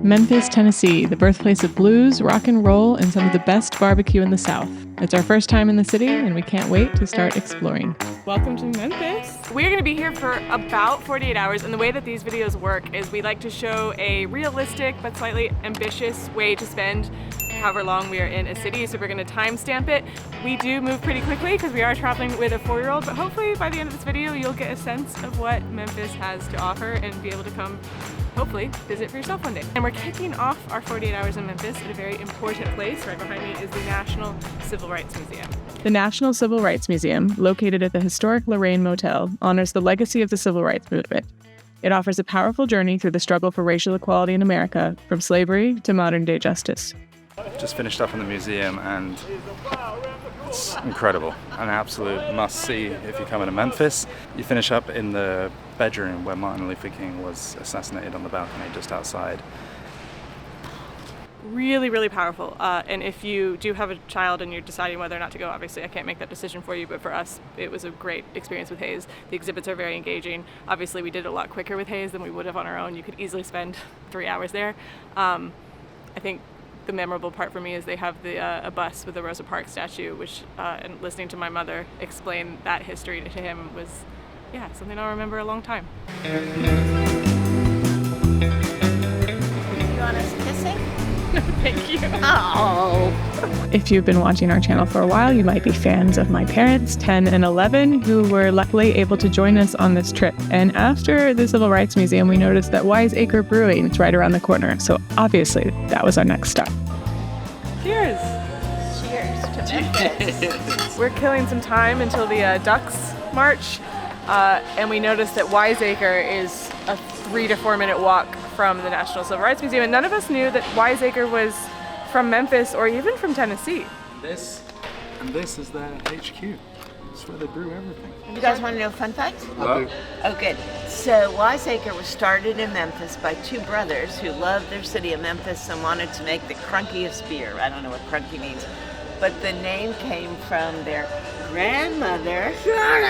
Memphis, Tennessee, the birthplace of blues, rock and roll, and some of the best barbecue in the South. It's our first time in the city, and we can't wait to start exploring. Welcome to Memphis. We're going to be here for about 48 hours, and the way that these videos work is we like to show a realistic but slightly ambitious way to spend however long we are in a city, so we're going to timestamp it. We do move pretty quickly because we are traveling with a 4-year-old, but hopefully by the end of this video you'll get a sense of what Memphis has to offer and be able to come, hopefully, visit for yourself one day. And we're kicking off our 48 hours in Memphis at a very important place. Right behind me is the National Civil Rights Museum. The National Civil Rights Museum, located at the historic Lorraine Motel, honors the legacy of the civil rights movement. It offers a powerful journey through the struggle for racial equality in America, from slavery to modern-day justice. Just finished up in the museum and it's incredible. An absolute must-see if you come into Memphis. You finish up in the bedroom where Martin Luther King was assassinated on the balcony just outside. Really, really powerful. And if you do have a child and you're deciding whether or not to go, obviously I can't make that decision for you, but for us, it was a great experience with Hayes. The exhibits are very engaging. Obviously, we did it a lot quicker with Hayes than we would have on our own. You could easily spend 3 hours there. I think the memorable part for me is they have a bus with the Rosa Parks statue, which, and listening to my mother explain that history to him was, yeah, something I'll remember a long time. You want us kissing? Thank you. Oh. If you've been watching our channel for a while, you might be fans of my parents, 10 and 11, who were luckily able to join us on this trip. And after the Civil Rights Museum, we noticed that Wiseacre Brewing is right around the corner. So obviously, that was our next stop. Cheers. Cheers to Memphis. We're killing some time until the Ducks March, and we noticed that Wiseacre is a 3 to 4 minute walk from the National Civil Rights Museum, and none of us knew that Wiseacre was from Memphis or even from Tennessee. This is their HQ. It's where they brew everything. You guys want to know a fun fact? Hello? Oh, good. So Wiseacre was started in Memphis by 2 brothers who loved their city of Memphis and wanted to make the crunkiest beer. I don't know what crunky means, but the name came from their grandmother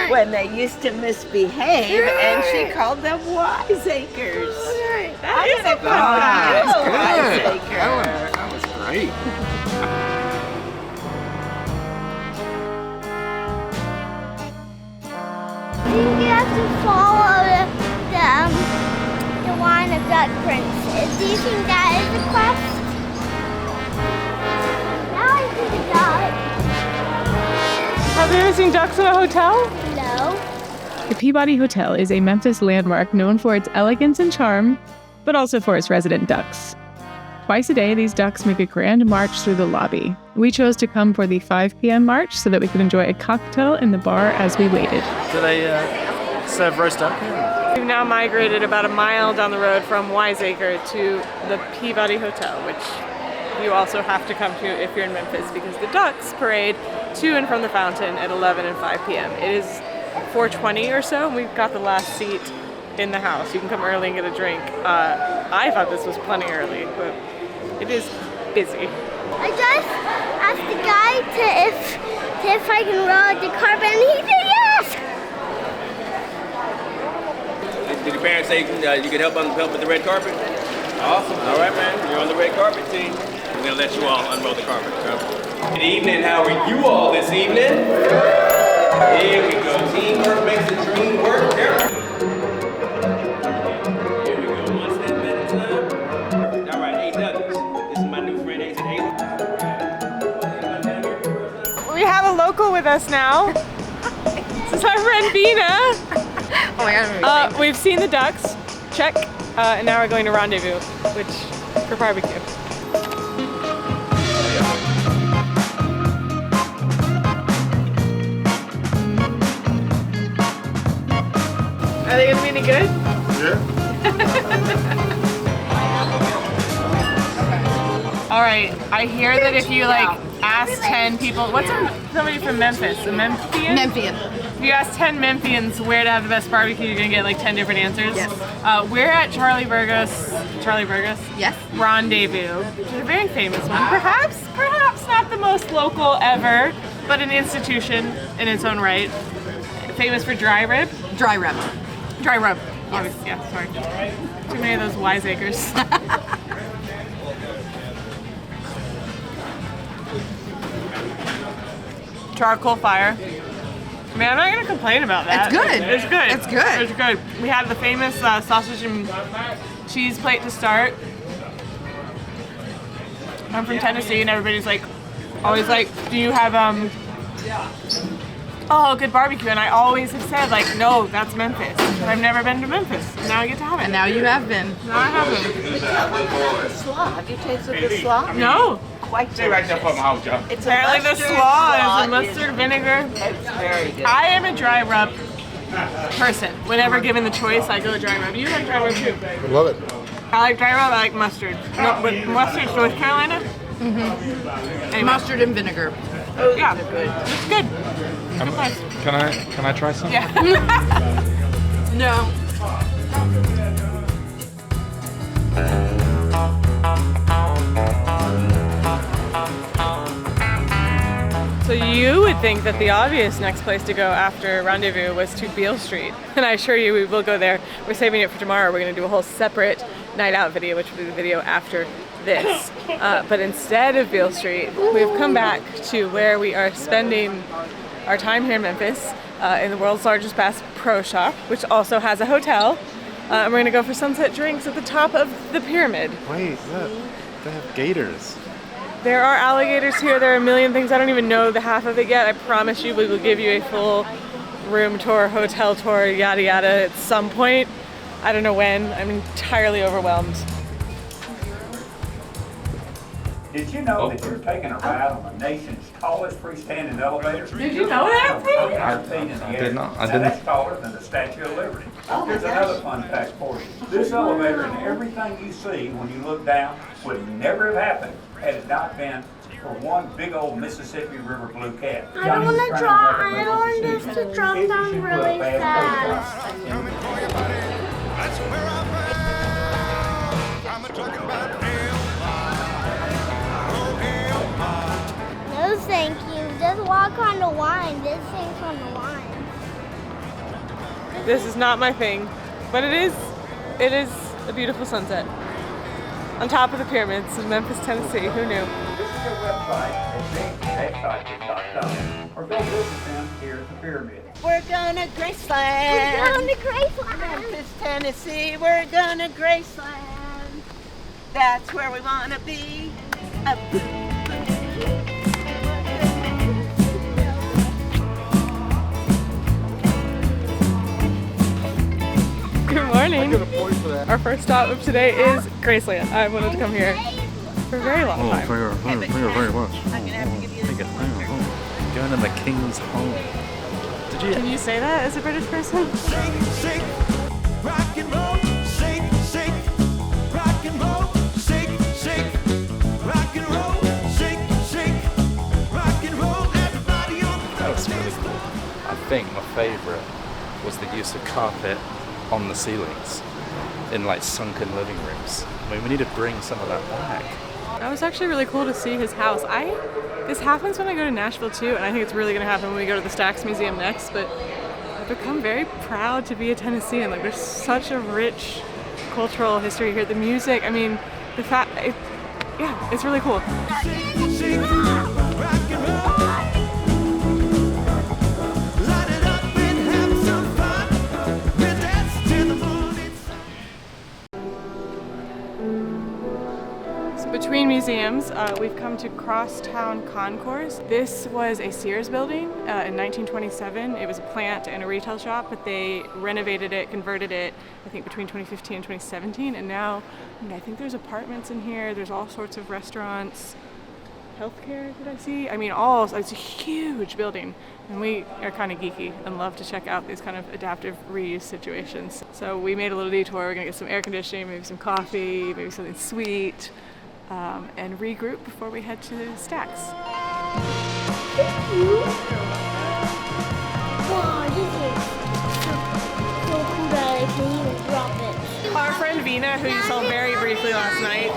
when they used to misbehave, and she called them Wiseacres. That is a That's good. Wiseacre. That was great. You have to follow the line of duck princes. Do you think that is a quest? Now I see the duck. Have you ever seen ducks in a hotel? No. The Peabody Hotel is a Memphis landmark known for its elegance and charm, but also for its resident ducks. Twice a day, these ducks make a grand march through the lobby. We chose to come for the 5 p.m. march so that we could enjoy a cocktail in the bar as we waited. Do they serve roast duck here? We've now migrated about a mile down the road from Wiseacre to the Peabody Hotel, which you also have to come to if you're in Memphis because the ducks parade to and from the fountain at 11 and 5 p.m. It is 4:20 or so, and we've got the last seat in the house. You can come early and get a drink. I thought this was plenty early, but it is busy. I just asked the guy if I can roll the carpet, and he said yes. Did your parents say you could help with the red carpet? Awesome. All right, man. You're on the red carpet team. We're going to let you all unroll the carpet. Good evening. How are you all this evening? Here we go. Teamwork makes the dream work. Here we go. One step at a time. Perfect. All right. Hey, Douglas. This is my new friend, Ace and Haley. We have a local with us now. This is our friend Bina. Oh my God. We've seen the ducks. Check. And now we're going to Rendezvous, for barbecue. Are they gonna be any good? Yeah. All right. I hear that if you ask 10 people, somebody from Memphis, a Memphian? Memphian. If you ask 10 Memphians where to have the best barbecue, you're gonna get 10 different answers. Yes. We're at Charlie Burgos, Yes. Rendezvous, which is a very famous one. Perhaps not the most local ever, but an institution in its own right. Famous for dry rib. Dry rub. Dry rub. Yes. Yeah, sorry. Too many of those Wiseacres. charcoal fire. I mean, I'm not gonna complain about that. It's good. It's good. It's good. It's good. We had the famous sausage and cheese plate to start. I'm from Tennessee, and everybody's like, always like, do you have oh, good barbecue? And I always have said like, no, that's Memphis. But I've never been to Memphis. And now I get to have it. And now you have been. Now I have it. The slaw. Have you tasted the slaw? No. Quite delicious. It's Apparently the slaw is a mustard vinegar. It's very good. I am a dry rub person. Whenever given the choice, I go dry rub. You like dry rub too? I love it. I like dry rub. I like mustard. No, but mustard's North Carolina. Anyway. Mustard and vinegar. Oh yeah, they're good. It's good. It's a good place. Can I try some? Yeah. No. So you would think that the obvious next place to go after Rendezvous was to Beale Street. And I assure you we will go there. We're saving it for tomorrow. We're going to do a whole separate night out video, which will be the video after this. But instead of Beale Street, we've come back to where we are spending our time here in Memphis, in the world's largest Bass Pro Shop, which also has a hotel. And we're going to go for sunset drinks at the top of the pyramid. Wait, look. They have gators. There are alligators here. There are a million things. I don't even know the half of it yet. I promise you we will give you a full room tour, hotel tour, yada yada at some point. I don't know when. I'm entirely overwhelmed. Did you know that you're taking a ride on the nation's tallest freestanding elevator? Did you know that, Pete? I did not. I Now, didn't. that's taller than the Statue of Liberty. Here's another fun fact for you. This elevator and everything you see when you look down would never have happened had it not been for one big old Mississippi River blue cat. I don't want to draw. I don't want this to drop down really fast. No, thank you. Just walk on the line. This thing's on the line. This is not my thing, but it is a beautiful sunset. On top of the pyramids in Memphis, Tennessee. Who knew? Visit their website at bigxcycles.com or go visit them here at the pyramid. We're gonna Graceland. We're going to Graceland. Memphis, Tennessee. We're gonna Graceland. That's where we wanna be. Good morning. Get a point for that. Our first stop of today is Graceland. I wanted to come here for a very long time. Thank you very much. Going to the King's home. Did you? Can you say that as a British person? That was really cool. I think my favourite was the use of carpet on the ceilings in like sunken living rooms. I mean, we need to bring some of that back. That was actually really cool to see his house. This happens when I go to Nashville too, and I think it's really gonna happen when we go to the Stax Museum next, but I've become very proud to be a Tennessean. Like, there's such a rich cultural history here. The music, I mean, yeah, it's really cool. Between museums, we've come to Crosstown Concourse. This was a Sears building in 1927. It was a plant and a retail shop, but they renovated it, converted it, I think between 2015 and 2017, and now I think there's apartments in here, there's all sorts of restaurants, healthcare, did I see? I mean, it's a huge building, and we are kind of geeky and love to check out these kind of adaptive reuse situations. So we made a little detour. We're gonna get some air conditioning, maybe some coffee, maybe something sweet, and regroup before we head to Stax. Wow, this is so cool that I can even drop it. Our friend Vina, who you saw very briefly last night,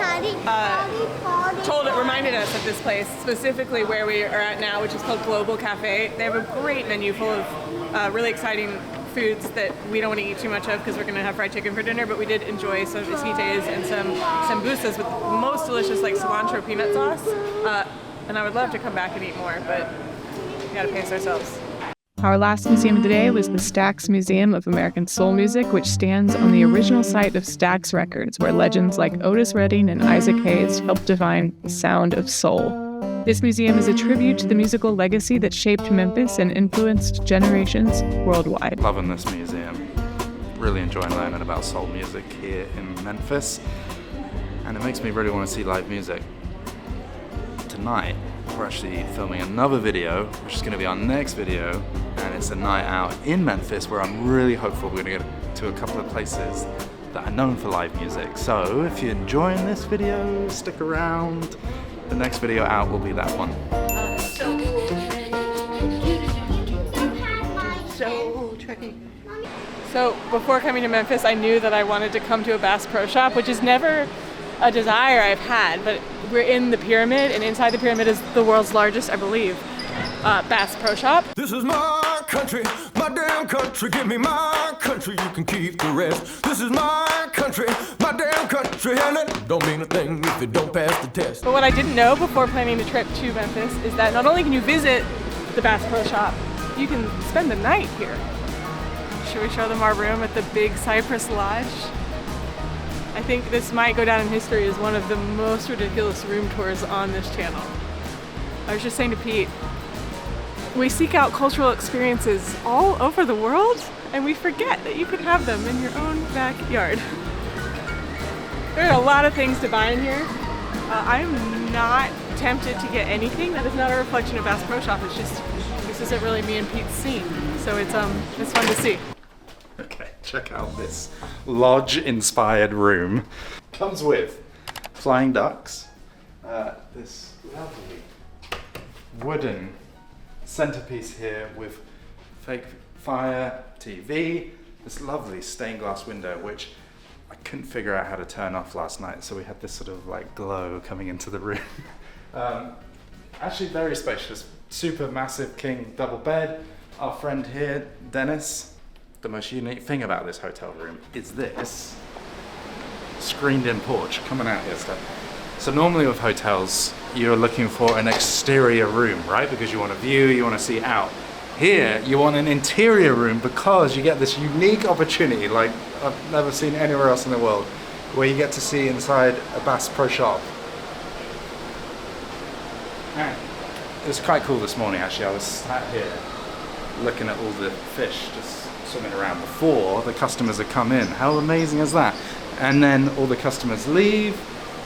reminded us of this place, specifically where we are at now, which is called Global Cafe. They have a great menu full of really exciting foods that we don't want to eat too much of because we're going to have fried chicken for dinner, but we did enjoy some esquites and some sambusas with the most delicious like cilantro peanut sauce, and I would love to come back and eat more, but We gotta pace ourselves. Our last museum of the day was the Stax Museum of American Soul Music, which stands on the original site of Stax Records, where legends like Otis Redding and Isaac Hayes helped define the sound of soul. This museum is a tribute to the musical legacy that shaped Memphis and influenced generations worldwide. Loving this museum. Really enjoying learning about soul music here in Memphis. And it makes me really want to see live music. Tonight, we're actually filming another video, which is going to be our next video, and it's a night out in Memphis where I'm really hopeful we're going to get to a couple of places that are known for live music. So if you're enjoying this video, stick around. The next video out will be that one. So before coming to Memphis, I knew that I wanted to come to a Bass Pro Shop, which is never a desire I've had, but we're in the pyramid, and inside the pyramid is the world's largest, I believe, Bass Pro Shop. This is my country, my damn country. Give me my country, you can keep the rest. This is my country, my damn country, and it don't mean a thing if it don't pass the test. But what I didn't know before planning the trip to Memphis is that not only can you visit the Bass Pro Shop, you can spend the night here. Should we show them our room at the big Cypress Lodge? I think this might go down in history as one of the most ridiculous room tours on this channel. I was just saying to Pete, we seek out cultural experiences all over the world, and we forget that you can have them in your own backyard. There are a lot of things to buy in here. I'm not tempted to get anything. That is not a reflection of Bass Pro Shop. It's just, this isn't really me and Pete's scene. So it's fun to see. Okay, check out this lodge-inspired room. Comes with flying ducks, this lovely wooden centerpiece here with fake fire, TV, this lovely stained glass window, which I couldn't figure out how to turn off last night, so we had this sort of like glow coming into the room. Actually very spacious, super massive king double bed. Our friend here, Dennis, the most unique thing about this hotel room is this screened-in porch coming out here stuff. So normally with hotels, you're looking for an exterior room, right? Because you want a view, you want to see out. Here, you want an interior room because you get this unique opportunity like I've never seen anywhere else in the world, where you get to see inside a Bass Pro Shop. And it was quite cool this morning actually. I was sat here looking at all the fish just swimming around before the customers have come in. How amazing is that? And then all the customers leave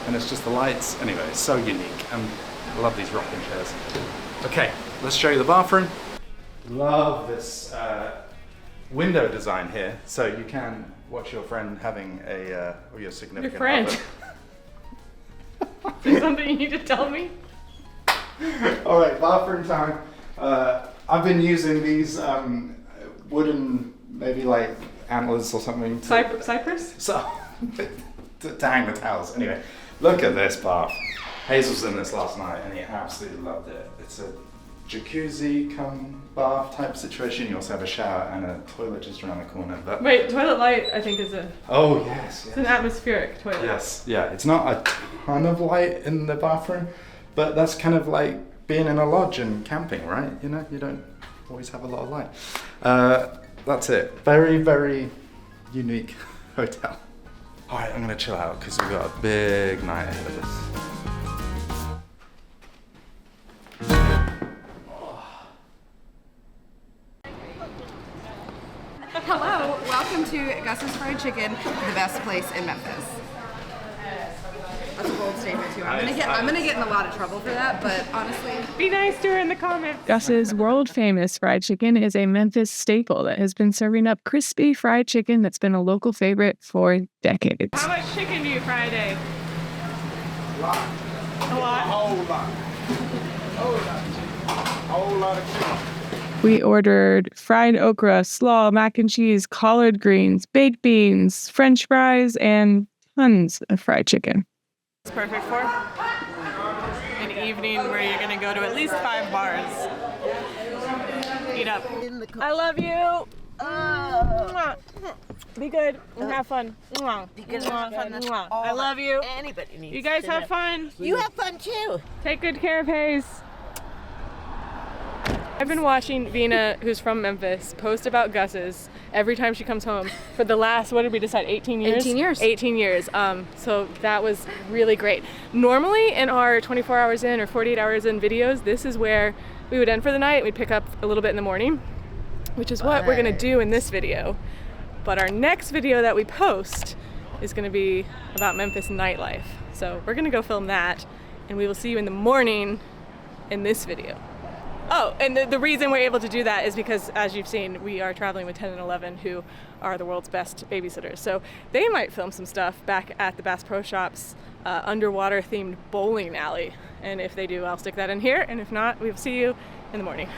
and it's just the lights. Anyway, it's so unique, and I love these rocking chairs. Okay, let's show you the bathroom. Love this window design here, so you can watch your friend having a, or your significant Your friend. other. Is there something you need to tell me? All right, bathroom time. I've been using these wooden, maybe like antlers or something. Cypress? So, to hang the towels. Anyway, look at this bath. Hazel's in this last night and he absolutely loved it. It's a jacuzzi cum bath type situation. You also have a shower and a toilet just around the corner. But Wait, toilet light I think is oh yes, it's an atmospheric toilet. Yes, yeah. It's not a ton of light in the bathroom, but that's kind of like being in a lodge and camping, right? You know, you don't always have a lot of light. That's it. Very, very unique hotel. All right, I'm gonna chill out because we've got a big night ahead of us. Hello, welcome to Gus's Fried Chicken, the best place in Memphis. That's a bold statement too. I'm gonna get in a lot of trouble for that, but honestly, Be nice to her in the comments. Gus's world-famous fried chicken is a Memphis staple that has been serving up crispy fried chicken that's been a local favorite for decades. How much chicken do you fry a day? A lot. A lot? A whole lot. A whole lot of chicken. We ordered fried okra, slaw, mac and cheese, collard greens, baked beans, French fries, and tons of fried chicken. It's perfect for an evening where you're gonna go to at least 5 bars. Eat up. I love you. Be good and have fun. Be good and have fun. That's all I love you. Anybody needs. You guys to have know. fun. You have fun too. Take good care of Hayes. I've been watching Vina, who's from Memphis, post about Gus's every time she comes home for the last, what did we decide, 18 years? 18 years. 18 years. So that was really great. Normally in our 24 hours in or 48 hours in videos, this is where we would end for the night. We'd pick up a little bit in the morning, which is what we're gonna do in this video. But our next video that we post is gonna be about Memphis nightlife. So we're gonna go film that, and we will see you in the morning in this video. Oh, and the reason we're able to do that is because, as you've seen, we are traveling with 10 and 11, who are the world's best babysitters. So they might film some stuff back at the Bass Pro Shop's underwater themed bowling alley. And if they do, I'll stick that in here. And if not, we'll see you in the morning.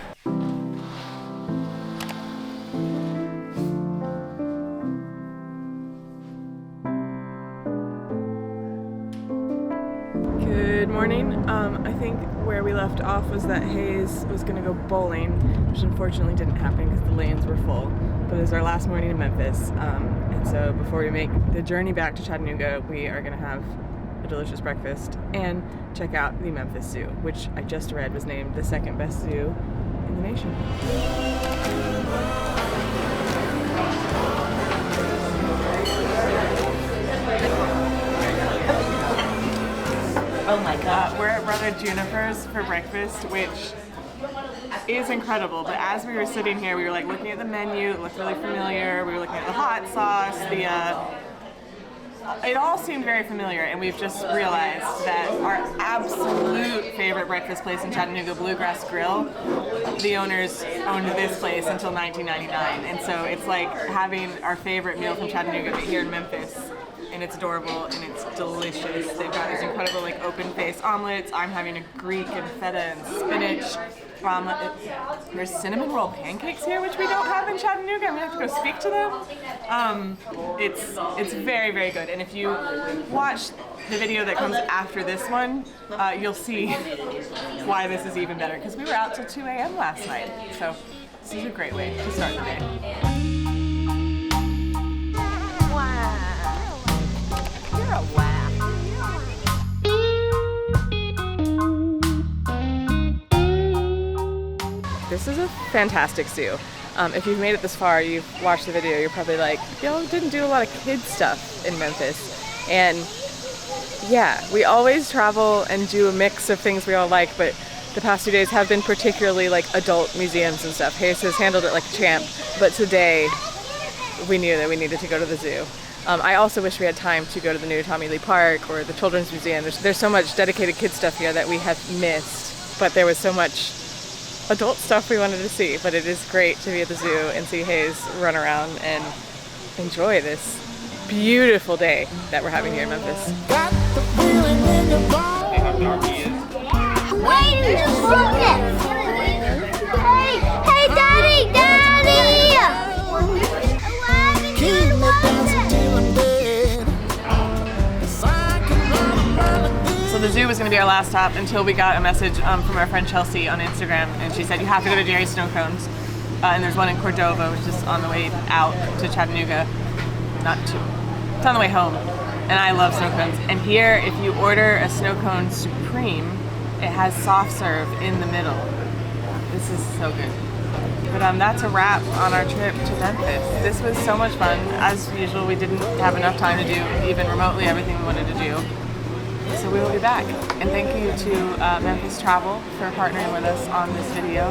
Good morning. I think where we left off was that Hayes was going to go bowling, which unfortunately didn't happen because the lanes were full. But it was our last morning in Memphis, and so before we make the journey back to Chattanooga, we are going to have a delicious breakfast and check out the Memphis Zoo, which I just read was named the second best zoo in the nation. Oh my God. We're at Brother Juniper's for breakfast, which is incredible. But as we were sitting here, we were like looking at the menu. It looked really familiar. We were looking at the hot sauce. It all seemed very familiar, and we've just realized that our absolute favorite breakfast place in Chattanooga, Bluegrass Grill, the owners owned this place until 1999, and so it's like having our favorite meal from Chattanooga but here in Memphis. And it's adorable and it's delicious. They've got these incredible like open-faced omelets. I'm having a Greek and feta and spinach omelet. There's cinnamon roll pancakes here, which we don't have in Chattanooga. I'm gonna have to go speak to them. It's very, very good. And if you watch the video that comes after this one, you'll see why this is even better. Because we were out till 2 a.m. last night. So this is a great way to start the day. This is a fantastic zoo. If you've made it this far, you've watched the video, you're probably like, yo, didn't do a lot of kid stuff in Memphis. And yeah, we always travel and do a mix of things we all like, but the past 2 days have been particularly like adult museums and stuff. Hayes has handled it like a champ, but today we knew that we needed to go to the zoo. I also wish we had time to go to the new Tommy Lee Park or the Children's Museum. There's so much dedicated kid stuff here that we have missed, but there was so much adult stuff we wanted to see. But it is great to be at the zoo and see Hayes run around and enjoy this beautiful day that we're having here in Memphis. Wait, you just broke it! Hey, Daddy! Daddy! So the zoo was going to be our last stop until we got a message from our friend Chelsea on Instagram, and she said you have to go to Jerry's Snow Cones, and there's one in Cordova, which is on the way out to Chattanooga. It's on the way home, and I love snow cones. And here, if you order a snow cone supreme, it has soft serve in the middle. This is so good. But that's a wrap on our trip to Memphis. This was so much fun. As usual, we didn't have enough time to do even remotely everything we wanted to do. So we will be back. And thank you to Memphis Travel for partnering with us on this video.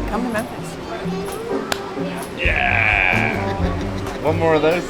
Come to Memphis. Yeah! One more of those.